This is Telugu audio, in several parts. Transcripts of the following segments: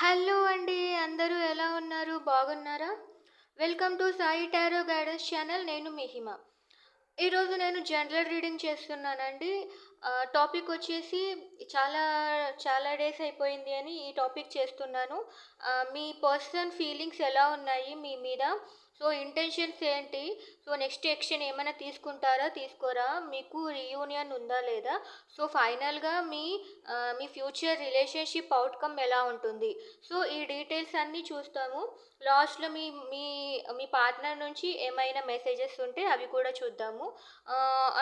హలో అండి. అందరూ ఎలా ఉన్నారు? బాగున్నారా? Welcome to Sai tarot guidance channel. నేను మీ హిమ. ఈరోజు నేను జనరల్ రీడింగ్ చేస్తున్నానండి. టాపిక్ వచ్చేసి చాలా చాలా డేస్ అయిపోయింది అని ఈ టాపిక్ చేస్తున్నాను. మీ పర్సనల్ ఫీలింగ్స్ ఎలా ఉన్నాయి మీ మీద? సో, ఇంటెన్షన్స్ ఏంటి? సో, నెక్స్ట్ యాక్షన్ ఏమైనా తీసుకుంటారా? తీసుకోరా? మీకు రీయూనియన్ ఉందా లేదా? సో, ఫైనల్‌గా మీ ఫ్యూచర్ రిలేషన్‌షిప్ ఔట్‌కమ్ ఎలా ఉంటుంది? సో, ఈ డీటెయిల్స్ అన్నీ చూస్తాము. లాస్ట్‌లో మీ మీ మీ పార్ట్నర్ నుంచి ఏమైనా మెసేజెస్ ఉంటే అవి కూడా చూద్దాము.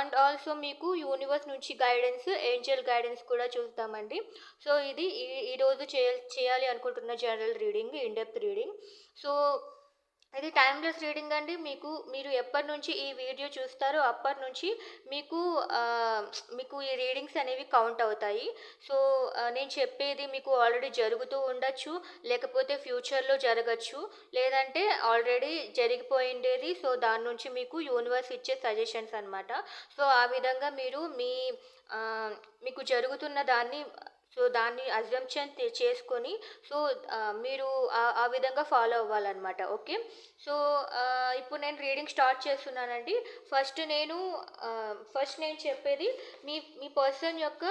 అండ్ ఆల్సో మీకు యూనివర్స్ నుంచి గైడెన్స్, ఏంజెల్ గైడెన్స్ కూడా చూస్తామండి. సో, ఇది ఈరోజు చేయాలి అనుకుంటున్న general reading, in depth reading. So, ఇది టైమ్‌లెస్ రీడింగ్ అండి. మీరు ఎప్పటినుంచి ఈ వీడియో చూస్తారో అప్పటినుంచి మీకు మీకు ఈ రీడింగ్స్ అనేవి కౌంట్ అవుతాయి. సో, నేను చెప్పేది మీకు ఆల్రెడీ జరుగుతూ ఉండొచ్చు, లేకపోతే ఫ్యూచర్‌లో జరగచ్చు, లేదంటే ఆల్రెడీ జరిగిపోయిండేది. సో, దాని నుంచి మీకు యూనివర్స్ ఇచ్చే సజెషన్స్ అనమాట. సో, ఆ విధంగా మీరు మీకు జరుగుతున్న దాన్ని అజంప్షన్ చేసుకొని, సో, మీరు ఆ విధంగా ఫాలో అవ్వాలన్నమాట. ఓకే. సో, ఇప్పుడు నేను రీడింగ్ స్టార్ట్ చేస్తున్నానండి. ఫస్ట్ నేను చెప్పేది మీ మీ పర్సన్ యొక్క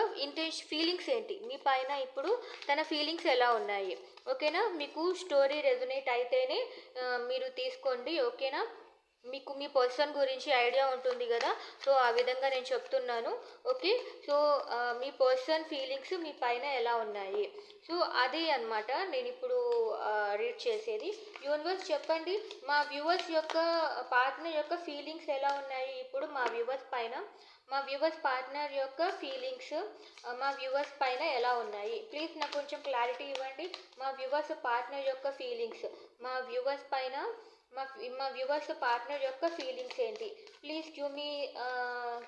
ఫీలింగ్స్ ఏంటి? మీ పైన ఇప్పుడు తన ఫీలింగ్స్ ఎలా ఉన్నాయి? ఓకేనా? మీకు స్టోరీ రెజొనేట్ అయితేనే మీరు తీసుకోండి. ఓకేనా? మీకు మీ పర్సన్ గురించి ఐడియా ఉంటుంది కదా! సో, ఆ విధంగా నేను చెప్తున్నాను. ఓకే. సో, మీ పర్సన్ ఫీలింగ్స్ మీ పైన ఎలా ఉన్నాయి? సో, అది అన్నమాట నేనిప్పుడు రీడ్ చేసేది. యూనివర్స్ చెప్పండి, మా వ్యూవర్స్ యొక్క పార్ట్నర్ యొక్క ఫీలింగ్స్ ఎలా ఉన్నాయి ఇప్పుడు మా వ్యూవర్స్ పార్ట్నర్ యొక్క ఫీలింగ్స్ మా వ్యూవర్స్ పైన ఎలా ఉన్నాయి? ప్లీజ్ నాకు కొంచెం క్లారిటీ ఇవ్వండి. మా వ్యూవర్స్ పార్ట్నర్ యొక్క ఫీలింగ్స్ మా వ్యూవర్స్ పైన మా వ్యూవర్స్ పార్ట్నర్ యొక్క ఫీలింగ్స్ ఏంటి? Please give me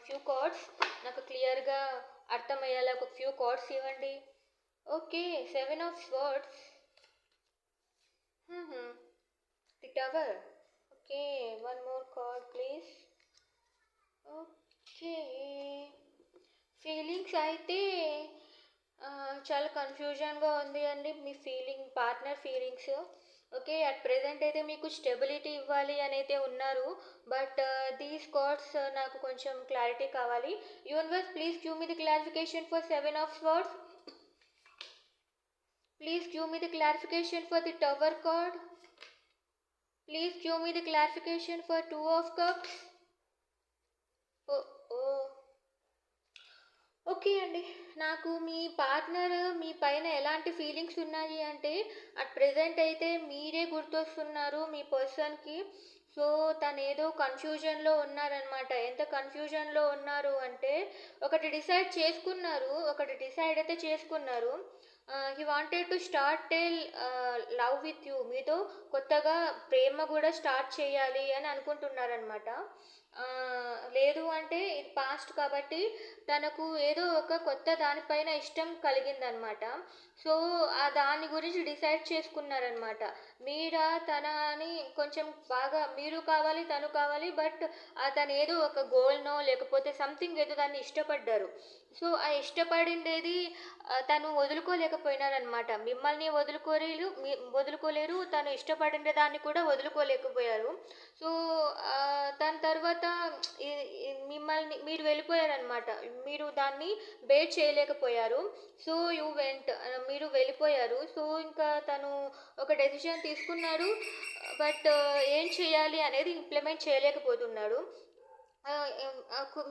few cards. నాకు క్లియర్‌గా అర్థమయ్యేలా ఒక ఫ్యూ కార్డ్స్ ఇవ్వండి. Okay. 7 of swords. The tower. Okay. One more card please. Okay. Feelings అయితే చాలా కన్‌ఫ్యూజన్‌గా ఉంది అండి మీ partner feelings. Okay. At present అయితే మీకు స్టెబిలిటీ ఇవ్వాలి అనైతే ఉన్నారు. బట్ దీస్ కార్డ్స్ నాకు కొంచెం క్లారిటీ కావాలి. Universe please give me the clarification for 7 of swords. Please give me the clarification for the tower card. Please give me the clarification for 2 of cups. Oh! Oh! Okay అండి. నాకు మీ పార్ట్నర్ మీ పైన ఎలాంటి ఫీలింగ్స్ ఉన్నాయి అంటే, అట్ ప్రెజెంట్ అయితే మీరే గుర్తొస్తున్నారు మీ పర్సన్‌కి. సో, తనేదో కన్‌ఫ్యూజన్‌లో ఉన్నారనమాట. ఎంత కన్‌ఫ్యూజన్‌లో ఉన్నారు అంటే, ఒకటి డిసైడ్ అయితే చేసుకున్నారు. He wanted to start a love with you. మీతో కొత్తగా ప్రేమ గూడా స్టార్ట్ చేయాలి అని అనుకుంటున్నారనమాట. లేదు అంటే ఇది పాస్ట్ కాబట్టి తనకు ఏదో ఒక కొత్త దానిపైన ఇష్టం కలిగిందనమాట. సో, ఆ దాని గురించి డిసైడ్ చేసుకున్నారనమాట. తనా అని కొంచెం బాగా మీరు కావాలి, తను కావాలి. బట్ తనేదో ఒక గోల్‌నో లేకపోతే సంథింగ్ ఏదో దాన్ని ఇష్టపడ్డారు. సో, ఆ ఇష్టపడిండేది తను వదులుకోలేకపోయినారనమాట. మిమ్మల్ని వదులుకోలేరు. తను ఇష్టపడిండే దాన్ని కూడా వదులుకోలేకపోయారు. సో, దాని తర్వాత ఈ ఈ మీరు వెళ్ళిపోయారనమాట. మీరు దాన్ని బేర్ చేయలేకపోయారు. సో, మీరు వెళ్ళిపోయారు. సో, ఇంకా తను ఒక డెసిషన్ తీసుకున్నాడు. బట్ ఏం చేయాలి అనేది ఇంప్లిమెంట్ చేయలేకపోతున్నాడు.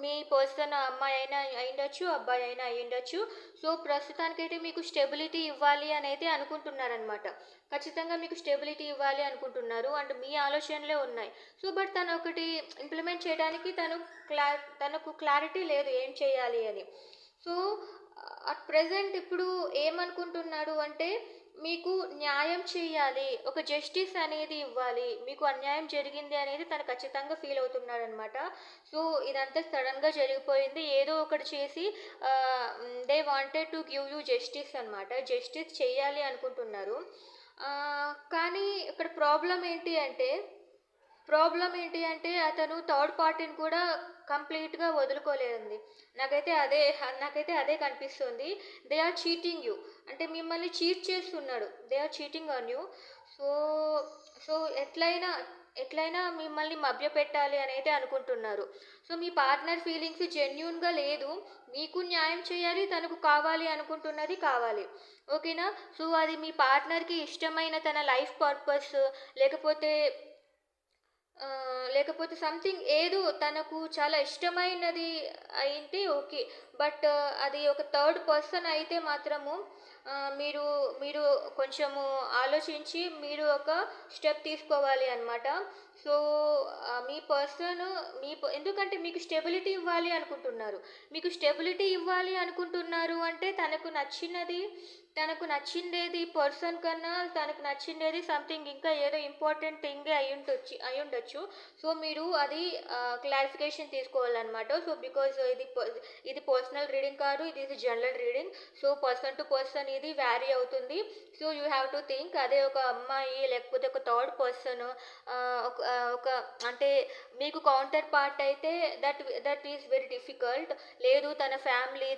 మీ పర్సన్ అమ్మాయి అయినా అయ్యుండొచ్చు, అబ్బాయి అయినా అయ్యుండొచ్చు. సో, ప్రస్తుతానికైతే మీకు స్టెబిలిటీ ఇవ్వాలి అనైతే అనుకుంటున్నారనమాట. ఖచ్చితంగా మీకు స్టెబిలిటీ ఇవ్వాలి అనుకుంటున్నారు. అండ్ మీ ఆలోచనలే ఉన్నాయి. సో, బట్ తను ఒకటి ఇంప్లిమెంట్ చేయడానికి తనకు క్లారిటీ లేదు ఏం చేయాలి అని. సో, అట్ ప్రెజెంట్ ఇప్పుడు ఏమనుకుంటున్నాడు అంటే, మీకు న్యాయం చేయాలి. ఒక జస్టిస్ అనేది ఇవ్వాలి. మీకు అన్యాయం జరిగింది అనేది తను ఖచ్చితంగా ఫీల్ అవుతున్నాడనమాట. సో, ఇదంతా సడన్‌గా జరిగిపోయింది. ఏదో ఒకటి చేసి they wanted to give you justice అనమాట. జస్టిస్ చెయ్యాలి అనుకుంటున్నారు. కానీ ఇక్కడ ప్రాబ్లమ్ ఏంటి అంటే అతను థర్డ్ పార్టీని కూడా కంప్లీట్‌గా వదులుకోలేదండి. నాకైతే అదే నాకైతే అదే కనిపిస్తుంది. They are cheating you. అంటే మిమ్మల్ని చీట్ చేస్తున్నాడు. They are cheating on you. So so ఎట్లయినా ఎట్లయినా మిమ్మల్ని మభ్యపెట్టాలి అని అయితే అనుకుంటున్నారు. సో మీ పార్ట్నర్ ఫీలింగ్స్ జెన్యూన్గా లేదు. మీకు న్యాయం చేయాలి, తనకు కావాలి అనుకుంటున్నది కావాలి. ఓకేనా? సో అది మీ పార్ట్నర్కి ఇష్టమైన తన లైఫ్ పర్పస్, లేకపోతే లేకపోతే సంథింగ్ ఏదో తనకు చాలా ఇష్టమైనది అయితే ఓకే. బట్ అది ఒక థర్డ్ పర్సన్ అయితే మాత్రము మీరు మీరు కొంచెము ఆలోచించి మీరు ఒక స్టెప్ తీసుకోవాలి అనమాట. సో మీ పర్సన్ ఎందుకంటే మీకు స్టెబిలిటీ ఇవ్వాలి అనుకుంటున్నారు. మీకు స్టెబిలిటీ ఇవ్వాలి అనుకుంటున్నారు అంటే తనకు నచ్చిందేది పర్సన్ కన్నా తనకు నచ్చిందేది సంథింగ్ ఇంకా ఏదో ఇంపార్టెంట్ థింగే అయి ఉండొచ్చు. సో మీరు అది క్లారిఫికేషన్ తీసుకోవాలన్నమాట. సో బికాజ్ ఇది పర్సనల్ రీడింగ్ కాదు, ఇది general reading. So person to person ఇది వ్యారీ అవుతుంది. So you have to think అదే ఒక అమ్మాయి లేకపోతే ఒక థర్డ్ పర్సన్ ఒక అంటే మీకు కౌంటర్ పార్ట్ అయితే దట్ ఈస్ వెరీ డిఫికల్ట్. లేదు తన ఫ్యామిలీ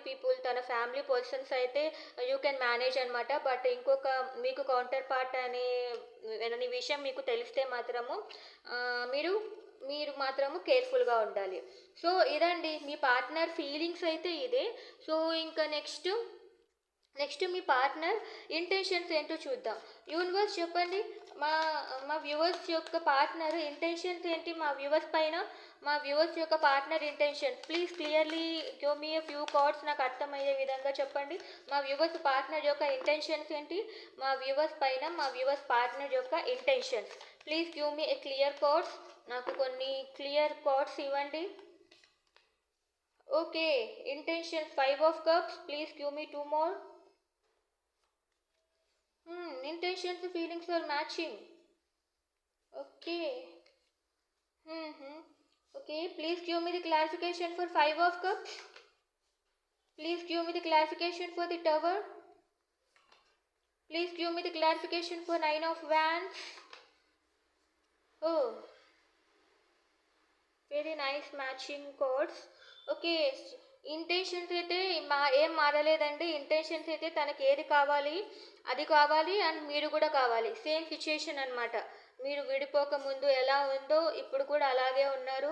పీపుల్, తన ఫ్యామిలీ పర్సన్స్ అయితే యూ కెన్ మేనేజ్ అనమాట. బట్ ఇంకొక మీకు కౌంటర్ పార్ట్ అనే విషయం మీకు తెలిస్తే మాత్రము మీరు మీరు మాత్రము కేర్ఫుల్గా ఉండాలి. సో ఇదండి మీ పార్ట్నర్ ఫీలింగ్స్ అయితే ఇదే. సో ఇంకా నెక్స్ట్ మీ పార్ట్నర్ ఇంటెన్షన్స్ ఏంటో చూద్దాం. యూనివర్స్ చెప్పండి, మా మా వ్యూవర్స్ యొక్క పార్ట్నర్ ఇంటెన్షన్స్ ఏంటి? మా వ్యూవర్స్ యొక్క partner intentions please clearly give me a few cards, నాకు అర్థమయ్యే విధంగా చెప్పండి. మా వ్యూవర్స్ పార్ట్నర్ యొక్క ఇంటెన్షన్స్ ఏంటి? మా వ్యూవర్స్ పార్ట్నర్ యొక్క intentions please give me A clear cards. నాకు కొన్ని క్లియర్ కార్డ్స్ ఇవ్వండి. Okay, intentions 5 of cups, please give me 2 more. Intentions feelings are matching. Okay. Okay, please give me the clarification for 5 of cups. Please give me the clarification for the tower. Please give me the clarification for 9 of wands. Oh, very nice matching chords. Okay, intentions అయితే ఏం మారలేదండి. ఇంటెన్షన్స్ అయితే తనకి ఏది కావాలి అది కావాలి అండ్ మీరు కూడా కావాలి. సేమ్ సిచ్యుయేషన్ అనమాట. మీరు విడిపోక ముందు ఎలా ఉందో ఇప్పుడు కూడా అలాగే ఉన్నారు.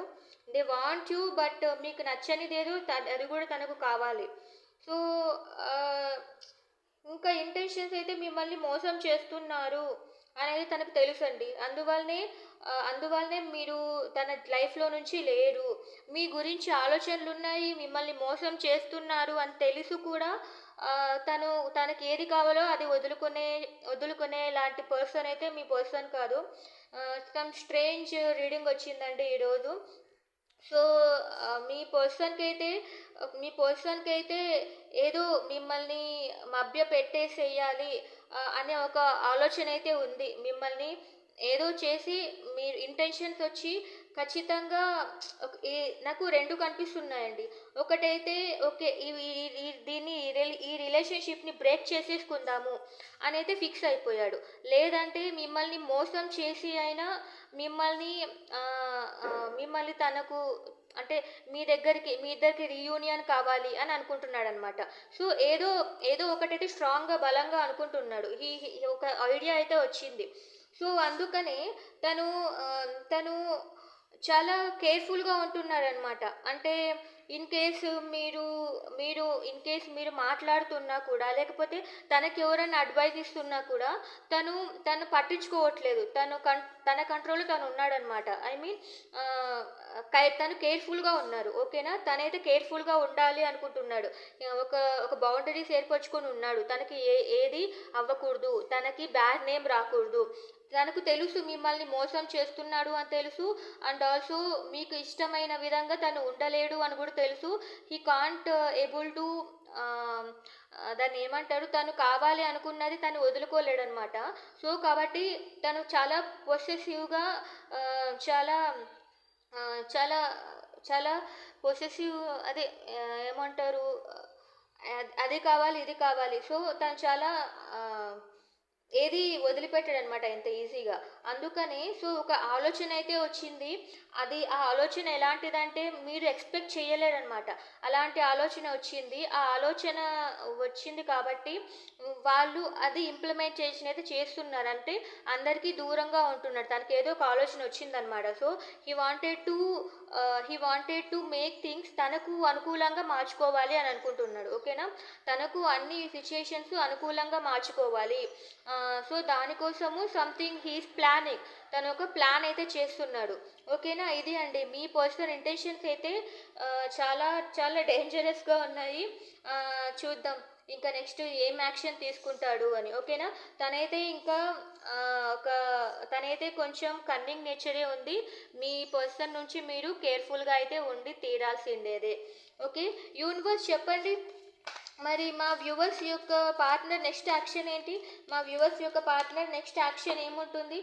దే వాంట్ యూ, బట్ మీకు నచ్చనిదేదో అది కూడా తనకు కావాలి. సో ఇంకా ఇంటెన్షన్స్ అయితే మిమ్మల్ని మోసం చేస్తున్నారు అనేది తనకు తెలుసండి. అందువల్లనే మీరు తన లైఫ్లో నుంచి లేరు. మీ గురించి ఆలోచనలు ఉన్నాయి, మిమ్మల్ని మోసం చేస్తున్నారు అని తెలుసు కూడా తనకి ఏది కావాలో అది వదులుకునే లాంటి పర్సన్ అయితే మీ పర్సన్ కాదు. సమ్ స్ట్రేంజ్ రీడింగ్ వచ్చిందండి ఈరోజు. సో మీ పర్సన్కి అయితే ఏదో మిమ్మల్ని మభ్య పెట్టేసేయాలి అనే ఒక ఆలోచన అయితే ఉంది. మిమ్మల్ని ఏదో చేసి మీరు ఇంటెన్షన్స్ వచ్చి ఖచ్చితంగా నాకు 2 కనిపిస్తున్నాయండి. ఒకటైతే ఓకే ఈ రిలేషన్షిప్ని బ్రేక్ చేసేసుకుందాము అని అయితే ఫిక్స్ అయిపోయాడు. లేదంటే మిమ్మల్ని మోసం చేసి అయినా మిమ్మల్ని తనకు అంటే మీ ఇద్దరికి రీయూనియన్ కావాలి అని అనుకుంటున్నాడు అనమాట. సో ఏదో ఒకటైతే స్ట్రాంగ్గా బలంగా అనుకుంటున్నాడు. ఒక ఐడియా అయితే వచ్చింది. సో అందుకనే తను చాలా కేర్ఫుల్గా ఉంటున్నారనమాట. అంటే ఇన్ కేసు మీరు మాట్లాడుతున్నా కూడా లేకపోతే తనకి ఎవరైనా అడ్వైస్ ఇస్తున్నా కూడా తను పట్టించుకోవట్లేదు. తన కంట్రోల్లో తను ఉన్నాడనమాట. ఐ మీన్ తను కేర్ఫుల్గా ఉన్నారు. ఓకేనా? తనైతే కేర్ఫుల్గా ఉండాలి అనుకుంటున్నాడు. ఒక బౌండరీస్ ఏర్పరచుకొని ఉన్నాడు. తనకి ఏది అవ్వకూడదు, తనకి బ్యాడ్ నేమ్ రాకూడదు. తనకు తెలుసు మిమ్మల్ని మోసం చేస్తున్నాడు అని తెలుసు. అండ్ ఆల్సో మీకు ఇష్టమైన విధంగా తను ఉండలేడు అని కూడా తెలుసు. హీ కాంట్ ఏబుల్ టు దాన్ని ఏమంటారు, తను కావాలి అనుకున్నది తను వదులుకోలేడు అనమాట. సో కాబట్టి తను చాలా పొసెసివ్గా చాలా చాలా చాలా పొసెసివ్, అదే ఏమంటారు, అది కావాలి ఇది కావాలి. సో తను చాలా ఏది వదిలిపెట్టాడనమాట ఇంత ఈజీగా. అందుకని సో ఒక ఆలోచన అయితే వచ్చింది. అది ఆ ఆలోచన ఎలాంటిదంటే మీరు ఎక్స్‌పెక్ట్ చేయలేరనమాట. అలాంటి ఆలోచన వచ్చింది. ఆ ఆలోచన వచ్చింది కాబట్టి వాళ్ళు అది ఇంప్లిమెంటేషన్ అయితే చేస్తున్నారు. అంటే అందరికీ దూరంగా ఉంటున్నాడు. తనకేదో ఒక ఆలోచన వచ్చిందనమాట. So, he wanted to make things తనకు అనుకూలంగా మార్చుకోవాలి అని అనుకుంటున్నాడు. ఓకేనా? తనకు అన్ని సిట్యుయేషన్స్ అనుకూలంగా మార్చుకోవాలి. సో, దానికోసము సంథింగ్ హి ఈస్ ప్లానింగ్. తను ఒక ప్లాన్ అయితే చేస్తున్నాడు. ఓకేనా? ఇది అండి మీ పర్సనల్ ఇంటెన్షన్స్ అయితే చాలా చాలా డేంజరస్‌గా ఉన్నాయి. చూద్దాం ఇంకా నెక్స్ట్ ఏం యాక్షన్ తీసుకుంటాడు అని. ఓకేనా? తనైతే ఇంకా ఒక తనైతే కొంచెం కన్నింగ్ నేచరే ఉంది. మీ పర్సన్ నుంచి మీరు కేర్‌ఫుల్‌గా అయితే ఉండి తీరాల్సిండేదే. ఓకే. యూనివర్స్ చెప్పండి. మరి మా వ్యూవర్స్ యొక్క పార్ట్నర్ నెక్స్ట్ యాక్షన్ ఏంటి? మా వ్యూవర్స్ యొక్క పార్ట్నర్ నెక్స్ట్ యాక్షన్ ఏముంటుంది?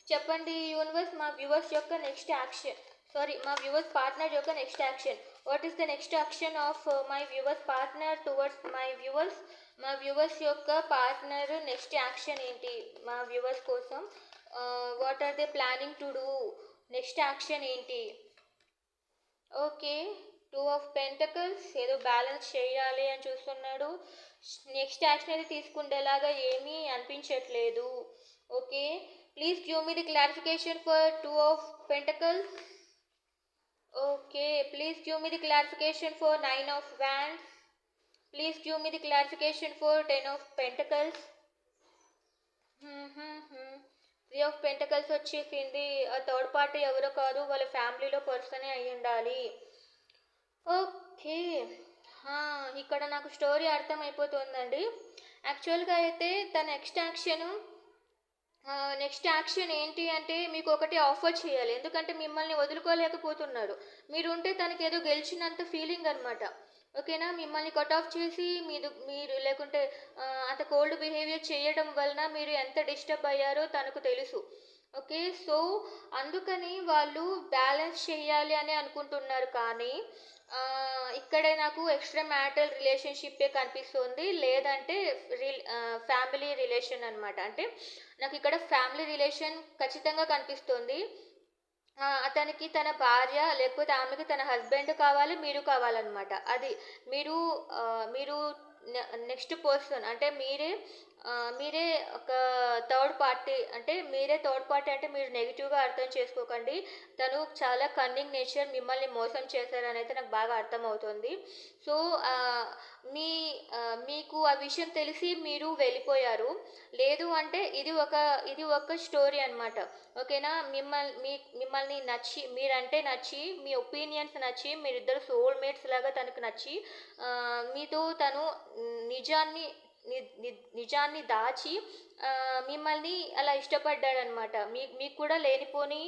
చెప్పండి యూనివర్స్. మా వ్యూవర్స్ యొక్క నెక్స్ట్ యాక్షన్, సారీ, మా వ్యూవర్స్ పార్ట్నర్ యొక్క next action. What is the next action of my viewers partner towards my viewers? మా వ్యూవర్స్ యొక్క పార్ట్నర్ నెక్స్ట్ యాక్షన్ ఏంటి మా వ్యూవర్స్ కోసం? What are they planning to do? Next action ఏంటి? ఓకే. 2 ఆఫ్ పెంటకల్స్ ఏదో బ్యాలెన్స్ చేయాలి అని చూస్తున్నాడు. నెక్స్ట్ యాక్షన్ అయితే తీసుకుండేలాగా ఏమీ అనిపించట్లేదు. Okay. Please give me the clarification for 2 of pentacles. Okay. Please give me the clarification for 9 of wands. Please give me the clarification for 10 of pentacles. 3 of pentacles వచ్చేసింది. ఆ థర్డ్ పార్టీ ఎవరో కాదు, వాళ్ళ ఫ్యామిలీలో పర్సనే అయి ఉండాలి. ఓకే. ఇక్కడ నాకు స్టోరీ అర్థమైపోతుందండి. యాక్చువల్గా అయితే తన నెక్స్ట్ యాక్షన్ ఏంటి అంటే మీకు ఒకటి ఆఫర్ చేయాలి. ఎందుకంటే మిమ్మల్ని వదులుకోలేకపోతున్నాడు. మీరుంటే తనకి ఏదో గెలిచినంత ఫీలింగ్ అనమాట. ఓకేనా? మిమ్మల్ని కట్ ఆఫ్ చేసి మీరు లేకుంటే అంత కోల్డ్ బిహేవియర్ చేయడం వలన మీరు ఎంత డిస్టర్బ్ అయ్యారో తనకు తెలుసు. ఓకే. సో అందుకని వాళ్ళు బ్యాలెన్స్ చేయాలి అని అనుకుంటున్నారు. కానీ ఇక్కడే నాకు ఎక్స్ట్రా మ్యారిటల్ రిలేషన్షిప్పే కనిపిస్తుంది. లేదంటే ఫ్యామిలీ రిలేషన్ అనమాట. అంటే నాకు ఇక్కడ ఫ్యామిలీ రిలేషన్ ఖచ్చితంగా కనిపిస్తుంది. అతనికి తన భార్య లేకపోతే ఆమెకి తన హస్బెండ్ కావాలి, మీరు కావాలన్నమాట. అది మీరు మీరు నెక్స్ట్ పర్సన్ అంటే మీరే ఒక థర్డ్ పార్టీ. అంటే మీరు నెగిటివ్గా అర్థం చేసుకోకండి. తను చాలా కన్నింగ్ నేచర్, మిమ్మల్ని మోసం చేశారని అయితే నాకు బాగా అర్థమవుతుంది. సో మీకు ఆ విషయం తెలిసి మీరు వెళ్ళిపోయారు. లేదు అంటే ఇది ఒక స్టోరీ అనమాట. ఓకేనా? మిమ్మల్ని నచ్చి, మీరంటే నచ్చి, మీ ఒపీనియన్స్ నచ్చి, మీరిద్దరు సోల్మేట్స్ లాగా తనకు నచ్చి మీతో తను నిజాన్ని దాచి మిమ్మల్ని అలా ఇష్టపడ్డాడనమాట. మీకు కూడా లేనిపోని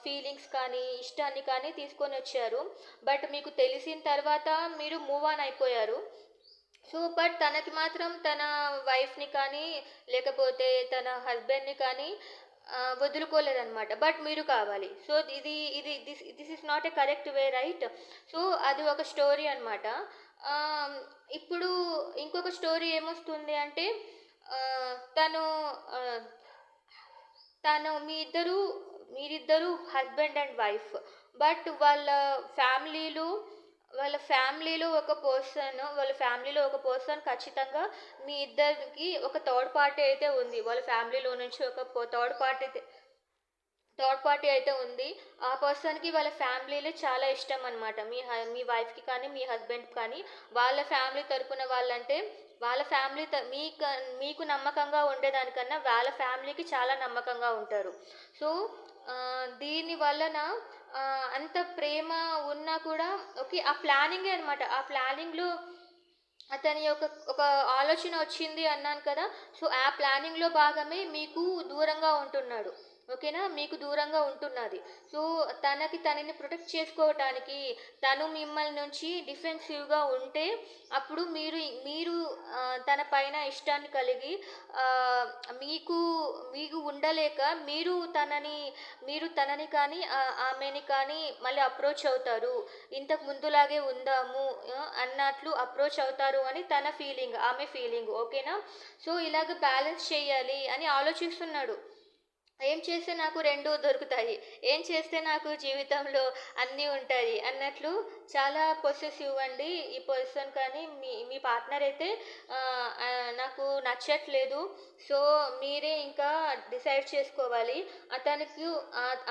ఫీలింగ్స్ కానీ ఇష్టాన్ని కానీ తీసుకొని వచ్చారు. బట్ మీకు తెలిసిన తర్వాత మీరు మూవ్ ఆన్ అయిపోయారు. సో బట్ తనకి మాత్రం తన వైఫ్ని కానీ లేకపోతే తన హస్బెండ్ని కానీ వదులుకోలేదన్నమాట. బట్ మీరు కావాలి. So this is not a correct way, right? So అది ఒక స్టోరీ అనమాట. ఇప్పుడు ఇంకొక స్టోరీ ఏమొస్తుంది అంటే తను మీరిద్దరు హస్బెండ్ అండ్ వైఫ్. బట్ వాళ్ళ ఫ్యామిలీలో ఒక పర్సన్ ఖచ్చితంగా మీ ఇద్దరికి ఒక థర్డ్ పార్టీ అయితే ఉంది. వాళ్ళ ఫ్యామిలీలో నుంచి ఒక థర్డ్ పార్టీ అయితే ఉంది. ఆ పర్సన్కి వాళ్ళ ఫ్యామిలీలో చాలా ఇష్టం అనమాట. మీ వైఫ్కి కానీ మీ హస్బెండ్కి కానీ వాళ్ళ ఫ్యామిలీ తరపున వాళ్ళంటే వాళ్ళ ఫ్యామిలీ మీకు నమ్మకంగా ఉండేదానికన్నా వాళ్ళ ఫ్యామిలీకి చాలా నమ్మకంగా ఉంటారు. సో దీని వలన అంత ప్రేమ ఉన్నా కూడా ఓకే, ఆ ప్లానింగే అనమాట. ఆ ప్లానింగ్లో అతని ఒక ఆలోచన వచ్చింది అన్నాను కదా. సో ఆ ప్లానింగ్లో భాగమే మీకు దూరంగా ఉంటున్నాడు. ఓకేనా, మీకు దూరంగా ఉంటున్నది. సో తనని ప్రొటెక్ట్ చేసుకోవటానికి తను మిమ్మల్ని నుంచి డిఫెన్సివ్గా ఉంటే అప్పుడు మీరు తన పైన ఇష్టాన్ని కలిగి ఆ, మీకు మీకు ఉండలేక మీరు తనని కానీ ఆమెని కానీ మళ్ళీ అప్రోచ్ అవుతారు. ఇంతకు ముందులాగే ఉందాము అన్నట్లు అప్రోచ్ అవుతారు అని తన ఫీలింగ్, ఆమె ఫీలింగ్. ఓకేనా, సో ఇలాగ బ్యాలెన్స్ చేయాలి అని ఆలోచిస్తున్నాడు. ఏం చేస్తే నాకు రెండు దొరుకుతాయి, ఏం చేస్తే నాకు జీవితంలో అన్నీ ఉంటాయి అన్నట్లు చాలా పొసెసివ్ అండి ఈ పర్సన్. కానీ మీ పార్ట్నర్ అయితే ఆ, ఆ, నాకు నచ్చట్లేదు. సో మీరే ఇంకా డిసైడ్ చేసుకోవాలి. అతనికి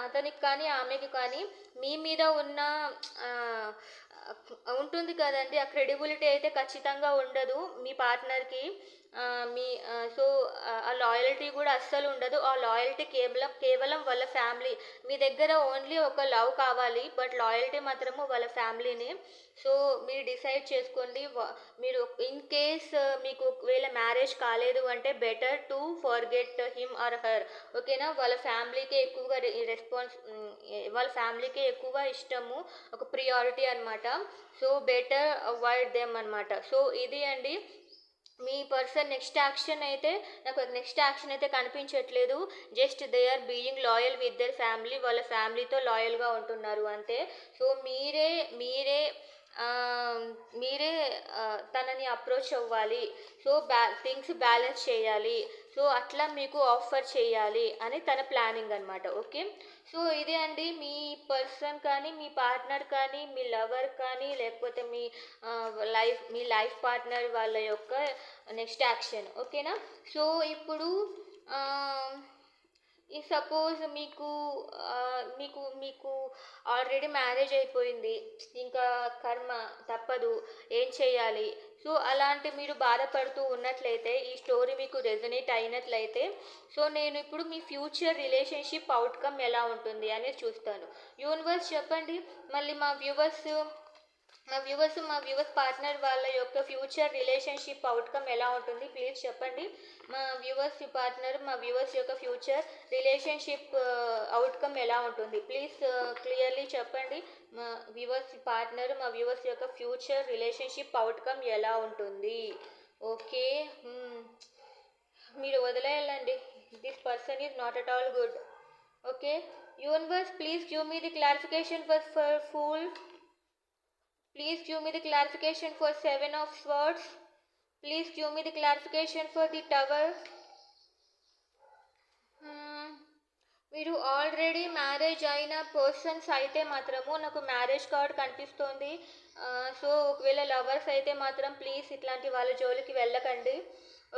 అతనికి కానీ ఆమెకి కానీ మీ మీద ఉన్న ఆ, ఉంటుంది కదండి, ఆ క్రెడిబిలిటీ అయితే ఖచ్చితంగా ఉండదు మీ పార్ట్నర్కి. మీ సో ఆ లాయల్టీ కూడా అస్సలు ఉండదు. ఆ లాయల్టీ కేవలం వాళ్ళ ఫ్యామిలీ. మీ దగ్గర ఓన్లీ ఒక లవ్ కావాలి, బట్ లాయల్టీ మాత్రము వాళ్ళ ఫ్యామిలీనే. సో మీరు డిసైడ్ చేసుకోండి. మీరు ఇన్ కేస్ మీకు ఒకవేళ మ్యారేజ్ కాలేదు అంటే better to forget him or her. ఓకేనా, వాళ్ళ ఫ్యామిలీకి ఎక్కువగా వాళ్ళ ఫ్యామిలీకి ఎక్కువ ఇష్టము, ఒక ప్రియారిటీ అనమాట. సో బెటర్ అవాయిడ్ దెమ్ అనమాట. సో ఇది అండి మీ పర్సన్ నెక్స్ట్ యాక్షన్ అయితే కనిపించట్లేదు. Just they are being loyal with their family, వాళ్ళ ఫ్యామిలీతో లాయల్గా ఉంటున్నారు అంతే. సో మీరే ఆ, మీరే తనని అప్రోచ్ అవ్వాలి. సో థింగ్స్ బ్యాలెన్స్ చేయాలి. సో అట్లా మీకు ఆఫర్ చేయాలి అని తన ప్లానింగ్ అనమాట. ఓకే, సో ఇదే అండి మీ పర్సన్ కానీ మీ పార్ట్నర్ కానీ మీ లవర్ కానీ లేకపోతే మీ లైఫ్ పార్ట్నర్ వాళ్ళ యొక్క నెక్స్ట్ యాక్షన్. ఓకేనా, సో ఇప్పుడు ఆ, ఈ సపోజ్ మీకు ఆల్రెడీ మ్యారేజ్ అయిపోయింది, ఇంకా కర్మ తప్పదు, ఏం చేయాలి. సో అలాంటి మీరు బాధపడుతూ ఉన్నట్లయితే, ఈ స్టోరీ మీకు రెజొనేట్ అయినట్లయితే, సో నేను ఇప్పుడు మీ ఫ్యూచర్ రిలేషన్షిప్ అవుట్కమ్ ఎలా ఉంటుంది అనేది చూస్తాను. యూనివర్స్ చెప్పండి, మళ్ళీ మా వ్యూవర్స్ పార్ట్నర్ వాళ్ళ యొక్క ఫ్యూచర్ రిలేషన్షిప్ అవుట్కమ్ ఎలా ఉంటుంది ప్లీజ్ చెప్పండి. మా వ్యూవర్స్ యొక్క ఫ్యూచర్ రిలేషన్షిప్ అవుట్కమ్ ఎలా ఉంటుంది ప్లీజ్ క్లియర్లీ చెప్పండి. మా వ్యూవర్స్ యొక్క ఫ్యూచర్ రిలేషన్షిప్ అవుట్కమ్ ఎలా ఉంటుంది. ఓకే, మీరు వదిలేయాలండి. This person is not at all good. Okay, universe please give me the clarification for full. Please give me the clarification for Seven of Swords. Please give me the clarification for the Tower. మీరు ఆల్రెడీ మ్యారేజ్ అయిన పర్సన్స్ అయితే మాత్రము నాకు మ్యారేజ్ కార్డ్ కనిపిస్తోంది. సో ఒకవేళ లవర్స్ అయితే మాత్రం ప్లీజ్ ఇట్లాంటి వాళ్ళ జోలికి వెళ్ళకండి.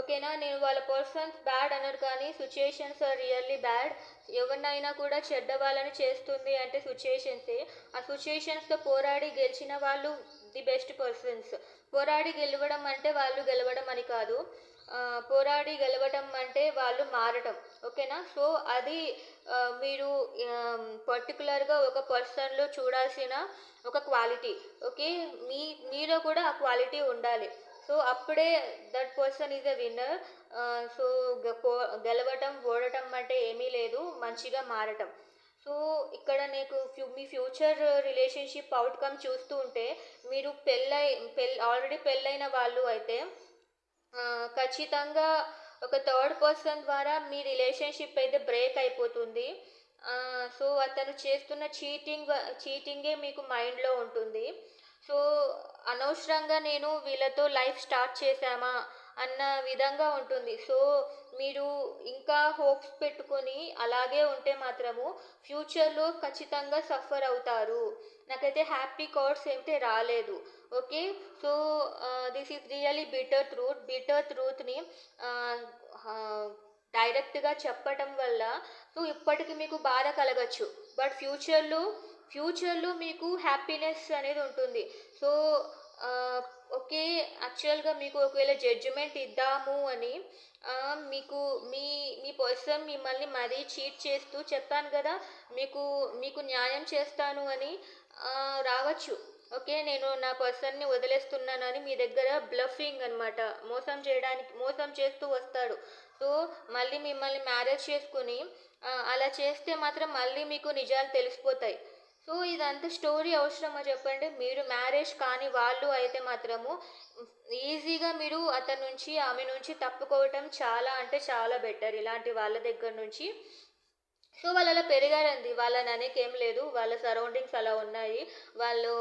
ఓకేనా, నేను వాళ్ళ పర్సన్స్ బ్యాడ్ అనరు, కానీ సిచ్యుయేషన్స్ ఆర్ రియల్లీ బ్యాడ్. ఎవరినైనా కూడా చెడ్డ వాళ్ళని చేస్తుంది అంటే సిచ్యుయేషన్సే. ఆ సిచ్యుయేషన్స్తో పోరాడి గెలిచిన వాళ్ళు ది బెస్ట్ పర్సన్స్. పోరాడి గెలవడం అంటే వాళ్ళు గెలవడం అని కాదు, పోరాడి గెలవటం అంటే వాళ్ళు మారటం. ఓకేనా, సో అది మీరు పర్టికులర్గా ఒక పర్సన్లో చూడాల్సిన ఒక క్వాలిటీ. ఓకే, మీలో కూడా ఆ క్వాలిటీ ఉండాలి. సో అప్పుడే that person is a winner. So గెలవటం ఓడటం అంటే ఏమీ లేదు, మంచిగా మారటం. సో ఇక్కడ నీకు మీ ఫ్యూచర్ రిలేషన్షిప్ అవుట్కమ్ చూస్తూ ఉంటే, మీరు ఆల్రెడీ పెళ్ళైన వాళ్ళు అయితే ఖచ్చితంగా ఒక థర్డ్ పర్సన్ ద్వారా మీ రిలేషన్షిప్ అయితే బ్రేక్ అయిపోతుంది. సో అతను చేస్తున్న చీటింగే మీకు మైండ్లో ఉంటుంది. సో అనవసరంగా నేను వీళ్ళతో లైఫ్ స్టార్ట్ చేశామా అన్న విధంగా ఉంటుంది. సో మీరు ఇంకా హోప్స్ పెట్టుకొని అలాగే ఉంటే మాత్రము ఫ్యూచర్లో ఖచ్చితంగా సఫర్ అవుతారు. నాకైతే హ్యాపీ కార్డ్స్ అయితే రాలేదు. Okay, so this is really bitter ట్రూత్ని డైరెక్ట్గా చెప్పటం వల్ల సో ఇప్పటికి మీకు బాధ కలగచ్చు, బట్ ఫ్యూచర్లో మీకు హ్యాపీనెస్ అనేది ఉంటుంది. సో ఓకే, యాక్చువల్గా మీకు ఒకవేళ జడ్జిమెంట్ ఇద్దాము అని మీకు మీ పర్సన్ మిమ్మల్ని మరీ చీట్ చేస్తూ చెప్పాను కదా, మీకు న్యాయం చేస్తాను అని రావచ్చు. ఓకే, నేను నా పర్సన్ని వదిలేస్తున్నానని మీ దగ్గర బ్లఫింగ్ అనమాట, మోసం చేస్తూ వస్తాడు. సో మళ్ళీ మిమ్మల్ని మ్యారేజ్ చేసుకుని అలా చేస్తే మాత్రం మళ్ళీ మీకు నిజాలు తెలిసిపోతాయి. సో ఇదంతా స్టోరీ అవసరమా చెప్పండి? మీరు మ్యారేజ్ కాని వాళ్ళు అయితే మాత్రము ఈజీగా మీరు అతని నుంచి ఆమె నుంచి తప్పుకోవటం చాలా అంటే చాలా బెటర్ ఇలాంటి వాళ్ళ దగ్గర నుంచి. సో వాళ్ళు అలా పెరిగారండి, వాళ్ళని అనేకేం లేదు, వాళ్ళ సరౌండింగ్స్ అలా ఉన్నాయి, వాళ్ళు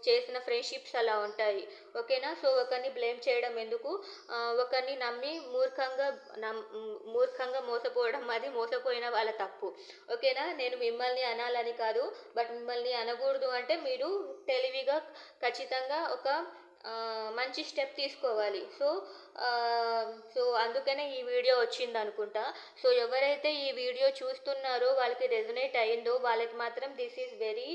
చేసిన ఫ్రెండ్షిప్స్ అలా ఉంటాయి. ఓకేనా? సో ఒకరిని బ్లేమ్ చేయడం ఎందుకు? ఒకరిని నమ్మి మూర్ఖంగా మోసపోవడం అది మోసపోయిన వాళ్ళ తప్పు. ఓకేనా? నేను మిమ్మల్ని అనాలని కాదు, బట్ మిమ్మల్ని అనకూడదు అంటే మీరు తెలివిగా ఖచ్చితంగా ఒక మంచి స్టెప్ తీసుకోవాలి. సో అందుకనే ఈ వీడియో వచ్చింది అనుకుంటా. సో ఎవరైతే ఈ వీడియో చూస్తున్నారో వాళ్ళకి రెజొనేట్ అయిందో వాళ్ళకి మాత్రం this is very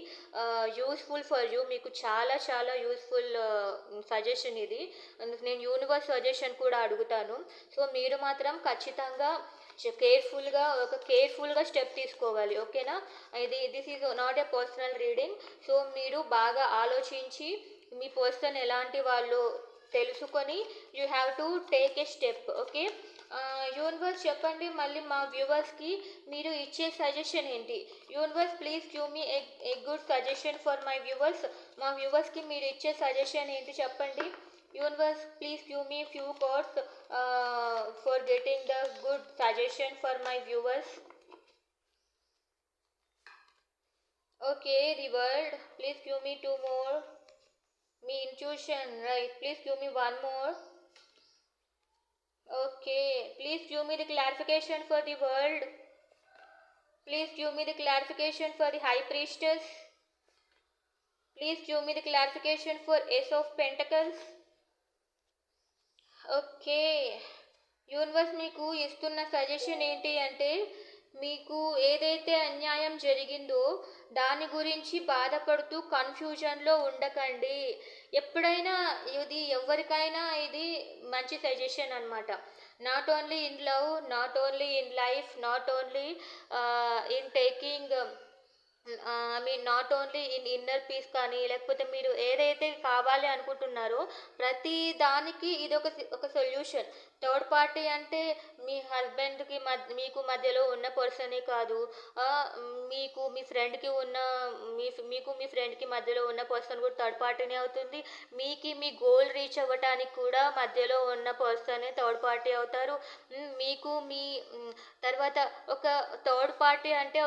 useful for you. మీకు చాలా చాలా యూస్ఫుల్ సజెషన్ ఇది. నేను యూనివర్స్ సజెషన్ కూడా అడుగుతాను. సో మీరు మాత్రం ఖచ్చితంగా కేర్ఫుల్గా స్టెప్ తీసుకోవాలి. ఓకేనా? This is not a personal reading. So మీరు బాగా ఆలోచించి మీ పర్సన్ ఎలాంటి వాళ్ళు తెలుసుకొని you have to take a step. Okay? Universe చెప్పండి మళ్ళీ మా వ్యూవర్స్కి మీరు ఇచ్చే సజెషన్ ఏంటి? Universe please give me A good suggestion for my viewers. మా వ్యూవర్స్కి మీరు ఇచ్చే సజెషన్ ఏంటి చెప్పండి. Universe please give me few cards for getting the good suggestion for my viewers. Okay, the world please give me two more. Me intuition, right? Please give me one more. Okay, please give me the clarification for the world. Please give me the clarification for the high priestess. Please give me the clarification for ace of pentacles. Okay, universe మీకు ఇస్తున్న సజెషన్ ఏంటి అంటే మీకు ఏదైతే అన్యాయం జరిగిందో దాని గురించి బాధపడుతూ కన్ఫ్యూజన్లో ఉండకండి. ఎప్పుడైనా ఇది ఎవరికైనా ఇది మంచి సజెషన్ అనమాట. Not only in love, not only in life, not only in taking not only in inner peace కానీ లేకపోతే మీరు ఏదైతే కావాలి అనుకుంటున్నారో ప్రతి దానికి ఇది ఒక సొల్యూషన్. థర్డ్ పార్టీ అంటే మీ హస్బెండ్కి మీకు మధ్యలో ఉన్న పర్సనే కాదు, మీకు మీ ఫ్రెండ్కి ఉన్న మీ ఫ్రెండ్కి మధ్యలో ఉన్న పర్సన్ కూడా థర్డ్ పార్టీనే అవుతుంది. మీ గోల్ రీచ్ అవ్వటానికి కూడా మధ్యలో ఉన్న పర్సనే థర్డ్ పార్టీ అవుతారు. మీకు మీ తర్వాత ఒక థర్డ్ పార్టీ అంటే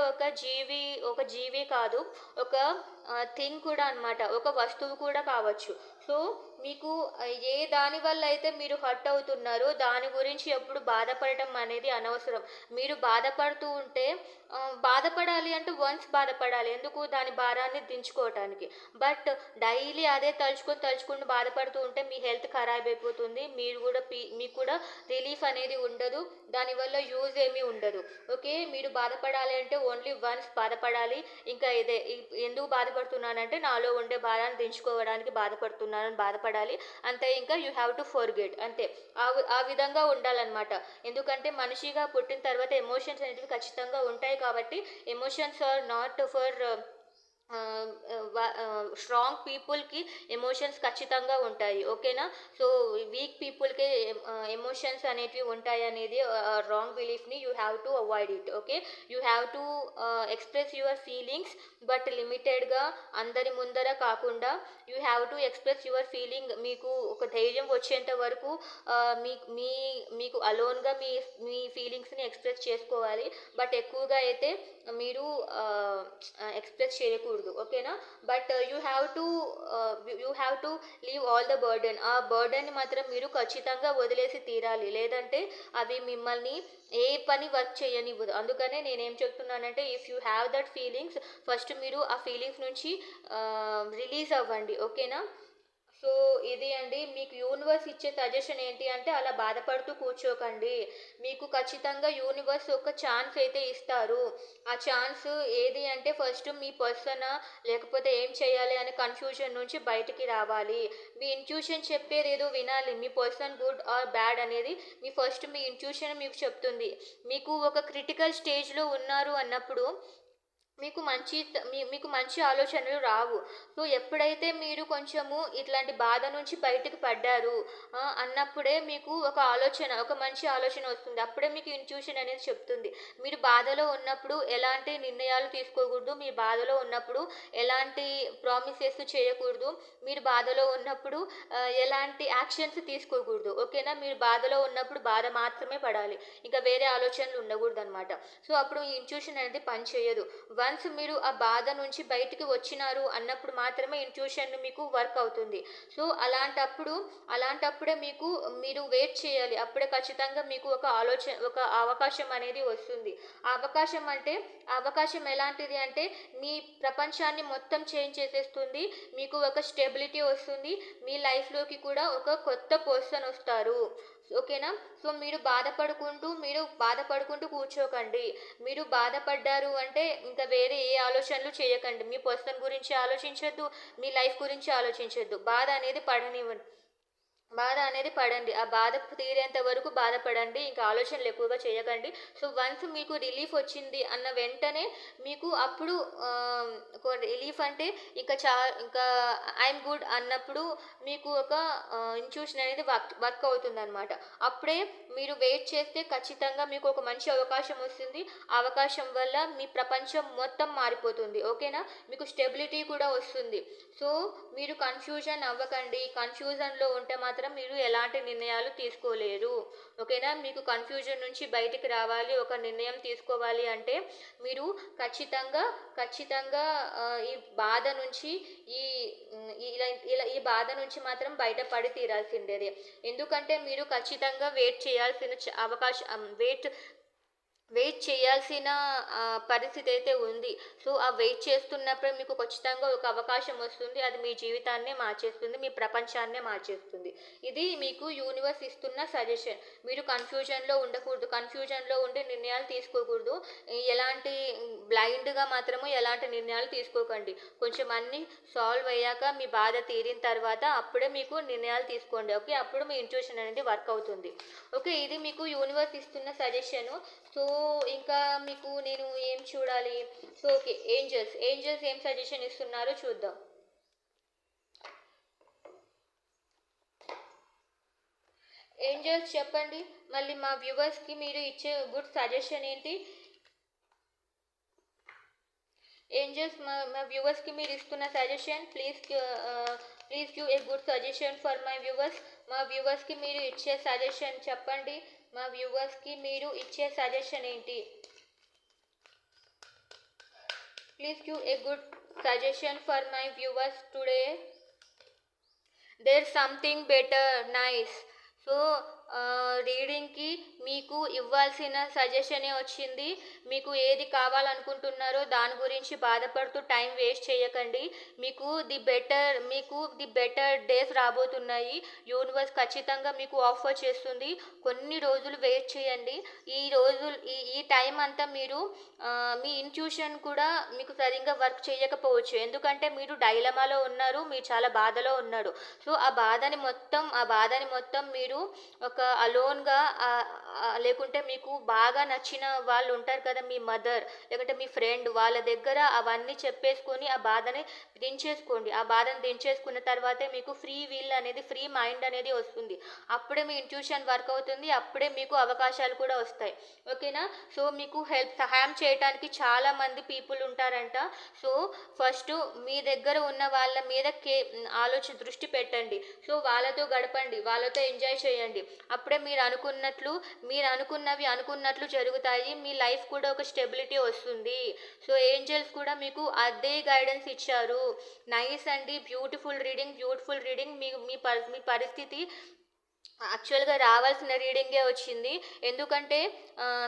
ఒక జీవి కాదు, ఒక థింగ్ కూడా అనమాట, ఒక వస్తువు కూడా కావచ్చు. సో మీకు ఏ దాని వల్ల అయితే మీరు హర్ట్ అవుతున్నారో దాని గురించి ఎప్పుడు బాధపడటం అనేది అనవసరం. మీరు బాధపడుతూ ఉంటే బాధపడాలి అంటే వన్స్ బాధపడాలి, ఎందుకు? దాని భారాన్ని దించుకోవటానికి. బట్ డైలీ అదే తలుచుకుంటూ బాధపడుతూ ఉంటే మీ హెల్త్ ఖరాబ్ అయిపోతుంది, మీకు కూడా రిలీఫ్ అనేది ఉండదు, దానివల్ల యూజ్ ఏమీ ఉండదు. ఓకే, మీరు బాధపడాలి అంటే ఓన్లీ వన్స్ బాధపడాలి. ఇంకా ఎందుకు బాధపడుతున్నానంటే నాలో ఉండే భారాన్ని దించుకోవడానికి బాధపడాలి అంతే. ఇంకా యూ హ్యావ్ టు ఫర్గెట్ అంతే. ఆ విధంగా ఉండాలన్నమాట. ఎందుకంటే మనిషిగా పుట్టిన తర్వాత ఎమోషన్స్ అనేవి ఖచ్చితంగా ఉంటాయి కాబట్టి emotions are not for strong పీపుల్కి ఎమోషన్స్ ఖచ్చితంగా ఉంటాయి. ఓకేనా? సో వీక్ పీపుల్కి ఎమోషన్స్ అనేటివి ఉంటాయి అనేది రాంగ్ బిలీఫ్ని you have to avoid it. Okay, you have to express your feelings but లిమిటెడ్గా, అందరి ముందర కాకుండా you have to express your feeling. మీకు ఒక ధైర్యం వచ్చేంత వరకు మీకు అలోన్గా మీ ఫీలింగ్స్ని ఎక్స్ప్రెస్ చేసుకోవాలి. బట్ ఎక్కువగా అయితే మీరు ఎక్స్ప్రెస్ చేయకూడదు. ఓకేనా? But you have to leave all the burden. ఆ బర్డెన్ మాత్రం మీరు ఖచ్చితంగా వదిలేసి తీరాలి, లేదంటే అవి మిమ్మల్ని ఏ పని వర్క్ చేయనివ్వదు. అందుకనే నేనేం చెప్తున్నానంటే if you have that feelings first మీరు ఆ ఫీలింగ్స్ నుంచి రిలీజ్ అవ్వండి. ఓకేనా? సో ఇది అండి, మీకు యూనివర్స్ ఇచ్చే సజెషన్ ఏంటి అంటే అలా బాధపడుతూ కూర్చోకండి. మీకు ఖచ్చితంగా యూనివర్స్ ఒక ఛాన్స్ అయితే ఇస్తారు. ఆ ఛాన్స్ ఏది అంటే ఫస్ట్ మీ పర్సన్ లేకపోతే ఏం చేయాలి అనే కన్ఫ్యూజన్ నుంచి బయటికి రావాలి. మీ ఇంట్యూషన్ చెప్పేది ఏదో వినాలి. మీ పర్సన్ గుడ్ ఆర్ బ్యాడ్ అనేది మీ ఇంట్యూషన్ మీకు చెప్తుంది. మీకు ఒక క్రిటికల్ స్టేజ్లో ఉన్నారు అన్నప్పుడు మీకు మంచి ఆలోచనలు రావు. సో, ఎప్పుడైతే మీరు కొంచెము ఇట్లాంటి బాధ నుంచి బయటకి పడ్డారు అన్నప్పుడే మీకు ఒక మంచి ఆలోచన వస్తుంది. అప్పుడే మీకు ఇంట్యూషన్ అనేది చెప్తుంది. మీరు బాధలో ఉన్నప్పుడు ఎలాంటి నిర్ణయాలు తీసుకోకూడదు. మీరు బాధలో ఉన్నప్పుడు ఎలాంటి ప్రామిసెస్ చేయకూడదు. మీరు బాధలో ఉన్నప్పుడు ఎలాంటి యాక్షన్స్ తీసుకోకూడదు. ఓకేనా? మీరు బాధలో ఉన్నప్పుడు బాధ మాత్రమే పడాలి. ఇంకా వేరే ఆలోచనలు ఉండకూడదనమాట. సో, అప్పుడు ఈ ఇంట్యూషన్ అనేది పనిచేయదు. వన్స్ మీరు ఆ బాధ నుంచి బయటికి వచ్చినారు అన్నప్పుడు మాత్రమే ఇంట్యూషన్ మీకు వర్క్ అవుతుంది. సో అలాంటప్పుడే మీరు వెయిట్ చేయాలి. అప్పుడే ఖచ్చితంగా మీకు ఒక అవకాశం అనేది వస్తుంది. ఆ అవకాశం ఎలాంటిది అంటే మీ ప్రపంచాన్ని మొత్తం చేంజ్ చేసేస్తుంది. మీకు ఒక స్టెబిలిటీ వస్తుంది. మీ లైఫ్లోకి కూడా ఒక కొత్త పర్సన్ వస్తారు. ఓకేనా? సో మీరు బాధపడుకుంటూ కూర్చోకండి. మీరు బాధపడ్డారు అంటే ఇంకా వేరే ఏ ఆలోచనలు చేయకండి. మీ పర్సన్ గురించి ఆలోచించొద్దు. మీ లైఫ్ గురించి ఆలోచించొద్దు. బాధ అనేది పడండి. ఆ బాధ తీరేంత వరకు బాధపడండి. ఇంకా ఆలోచనలు ఎక్కువగా చేయకండి. సో వన్స్ మీకు రిలీఫ్ వచ్చింది అన్న వెంటనే మీకు అప్పుడు రిలీఫ్ అంటే ఇంకా ఐఎమ్ గుడ్ అన్నప్పుడు మీకు ఒక ఇంట్యూషన్ అనేది వర్క్ అవుతుంది అనమాట. అప్పుడే మీరు వెయిట్ చేస్తే ఖచ్చితంగా మీకు ఒక మంచి అవకాశం వస్తుంది. ఆ అవకాశం వల్ల మీ ప్రపంచం మొత్తం మారిపోతుంది. ఓకేనా? మీకు స్టెబిలిటీ కూడా వస్తుంది. సో మీరు కన్ఫ్యూజన్ అవ్వకండి. కన్ఫ్యూజన్లో ఉంటే మాత్రం మీరు ఎలాంటి నిర్ణయాలు తీసుకోలేరు. ఓకేనా? మీకు కన్ఫ్యూజన్ నుంచి బయటికి రావాలి, ఒక నిర్ణయం తీసుకోవాలి అంటే మీరు ఖచ్చితంగా ఈ బాధ నుంచి ఈ ఈ బాధ నుంచి మాత్రం బయటపడి తీరాల్సిందేదే. ఎందుకంటే మీరు ఖచ్చితంగా వెయిట్ చేయాల్సిన పరిస్థితి అయితే ఉంది. సో ఆ వెయిట్ చేస్తున్నప్పుడు మీకు ఖచ్చితంగా ఒక అవకాశం వస్తుంది. అది మీ జీవితాన్నే మార్చేస్తుంది. మీ ప్రపంచాన్నే మార్చేస్తుంది. ఇది మీకు యూనివర్స్ ఇస్తున్న సజెషన్. మీరు కన్ఫ్యూజన్లో ఉండకూడదు. కన్ఫ్యూజన్లో ఉండి నిర్ణయాలు తీసుకోకూడదు. ఎలాంటి బ్లైండ్గా మాత్రము ఎలాంటి నిర్ణయాలు తీసుకోకండి. కొంచెం అన్నీ సాల్వ్ అయ్యాక మీ బాధ తీరిన తర్వాత అప్పుడే మీకు నిర్ణయాలు తీసుకోండి. ఓకే? అప్పుడు మీ ఇంట్యూషన్ అనేది వర్క్ అవుతుంది. ఓకే? ఇది మీకు యూనివర్స్ ఇస్తున్న సజెషను. సో ఇంకా మీకు నేను ఏం చూడాలి? సో ఓకే, ఏంజల్స్ ఏం సజెషన్ ఇస్తున్నారో చూద్దాం. ఏంజల్స్ చెప్పండి. మళ్ళీ మా వ్యూవర్స్కి మీరు ఇచ్చే గుడ్ సజెషన్ ఏంటి? ఏంజల్స్ మా వ్యూవర్స్కి మీరు ఇస్తున్న suggestion please give a good suggestion for my viewers. మా వ్యూవర్స్కి మీరు ఇచ్చే సజెషన్ చెప్పండి. మా వ్యూవర్స్కి మీరు ఇచ్చే సజెషన్ ఏంటి? Please give a good suggestion for my viewers today. There something better nice. So రీడింగ్కి మీకు ఇవ్వాల్సిన సజెషనే వచ్చింది. మీకు ఏది కావాలనుకుంటున్నారో దాని గురించి బాధపడుతూ టైం వేస్ట్ చేయకండి. మీకు ది బెటర్ డేస్ రాబోతున్నాయి. యూనివర్స్ ఖచ్చితంగా మీకు ఆఫర్ చేస్తుంది. కొన్ని రోజులు వెయిట్ చేయండి. ఈ టైం అంతా మీరు మీ ఇంట్యూషన్ కూడా మీకు సరిగ్గా వర్క్ చేయకపోవచ్చు. ఎందుకంటే మీరు డైలమాలో ఉన్నారు. మీరు చాలా బాధలో ఉన్నారు. సో ఆ బాధని మొత్తం మీరు ఒక అలోన్గా లేకుంటే మీకు బాగా నచ్చిన వాళ్ళు ఉంటారు కదా, మీ మదర్ లేకుంటే మీ ఫ్రెండ్, వాళ్ళ దగ్గర అవన్నీ చెప్పేసుకొని ఆ బాధని దించేసుకున్న తర్వాతే మీకు ఫ్రీ మైండ్ అనేది వస్తుంది. అప్పుడే మీ ఇంట్యూషన్ వర్క్ అవుతుంది. అప్పుడే మీకు అవకాశాలు కూడా వస్తాయి. ఓకేనా? సో మీకు సహాయం చేయడానికి చాలా మంది పీపుల్ ఉంటారంట. సో ఫస్ట్ మీ దగ్గర ఉన్న వాళ్ళ మీద దృష్టి పెట్టండి. సో వాళ్ళతో గడపండి, వాళ్ళతో ఎంజాయ్ చేయండి. అప్పుడే మీరు అనుకున్నవి అనుకున్నట్లు జరుగుతాయి. మీ లైఫ్ కూడా ఒక స్టెబిలిటీ వస్తుంది. సో ఏంజల్స్ కూడా మీకు అదే గైడెన్స్ ఇచ్చారు. నైస్ అండి, బ్యూటిఫుల్ రీడింగ్. మీ పరిస్థితి యాక్చువల్గా రావాల్సిన రీడింగే వచ్చింది. ఎందుకంటే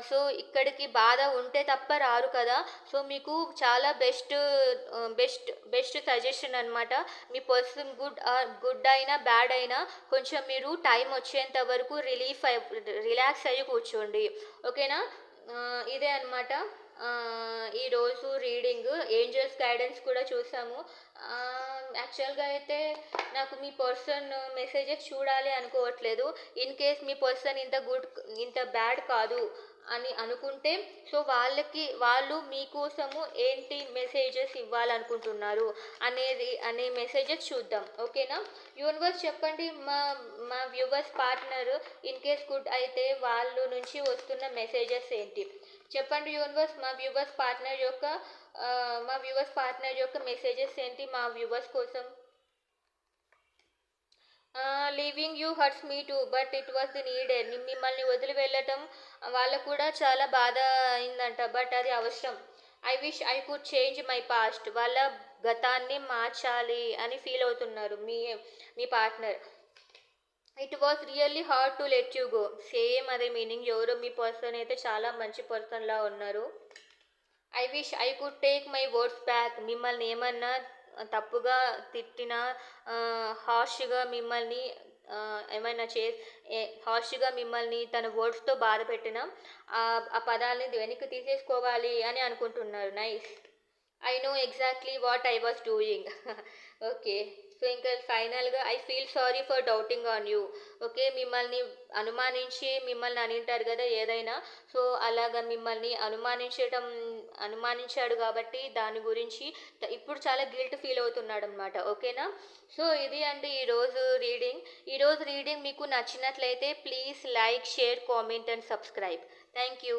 సో ఇక్కడికి బాధ ఉంటే తప్ప రారు కదా. సో మీకు చాలా బెస్ట్ సజెషన్ అనమాట. మీ పర్సన్ గుడ్ అయినా బ్యాడ్ అయినా కొంచెం మీరు టైం వచ్చేంత వరకు రిలాక్స్ అయ్యి కూర్చోండి. ఓకేనా? ఇదే అనమాట ఈరోజు రీడింగ్. ఏంజల్స్ గైడెన్స్ కూడా చూసాము. యాక్చువల్గా అయితే నాకు మీ పర్సన్ మెసేజెస్ చూడాలి అనుకోవట్లేదు. ఇన్ కేస్ మీ పర్సన్ ఇంత బ్యాడ్ కాదు అని అనుకుంటే, సో వాళ్ళు మీకోసము ఏంటి మెసేజెస్ ఇవ్వాలనుకుంటున్నారు అనే మెసేజెస్ చూద్దాం. ఓకేనా? యూనివర్స్ చెప్పండి, మా viewers partner in case good అయితే వాళ్ళు నుంచి వస్తున్న మెసేజెస్ ఏంటి చెప్పండి యూనివర్స్. మా వ్యూవర్స్ పార్ట్నర్ యొక్క మెసేజెస్ ఏంటి మా వ్యూవర్స్ కోసం? Leaving you hurts me too but it was the needed. మిమ్మల్ని వదిలి వెళ్ళటం వాళ్ళకు కూడా చాలా బాధ అయిందంట, బట్ అది అవసరం. I wish I could change my past. వాళ్ళ గతాన్ని మార్చాలి అని ఫీల్ అవుతున్నారు మీ partner. It was really hard to let you go. Same అదే మీనింగ్. ఎవరో మీ పర్సన్ అయితే చాలా మంచి పర్సన్లా ఉన్నారు. I wish I could take my words back. మిమ్మల్ని ఏమన్నా తప్పుగా తిట్టినా, హార్ష్గా మిమ్మల్ని ఏమైనా హార్ష్గా మిమ్మల్ని తన వర్డ్స్తో బాధ పెట్టినా ఆ పదాలని వెనక్కి తీసేసుకోవాలి అని అనుకుంటున్నారు. Nice. I know exactly what I was doing. Okay. So ఇంకా ఫైనల్గా I feel sorry for doubting on you. Okay, మిమ్మల్ని అనింటారు కదా ఏదైనా. సో అలాగా మిమ్మల్ని అనుమానించాడు కాబట్టి దాని గురించి ఇప్పుడు చాలా గిల్ట్ ఫీల్ అవుతున్నాడు అనమాట. ఓకేనా? సో ఇది అండి ఈరోజు రీడింగ్ మీకు నచ్చినట్లయితే please like, share, comment and subscribe. Thank you.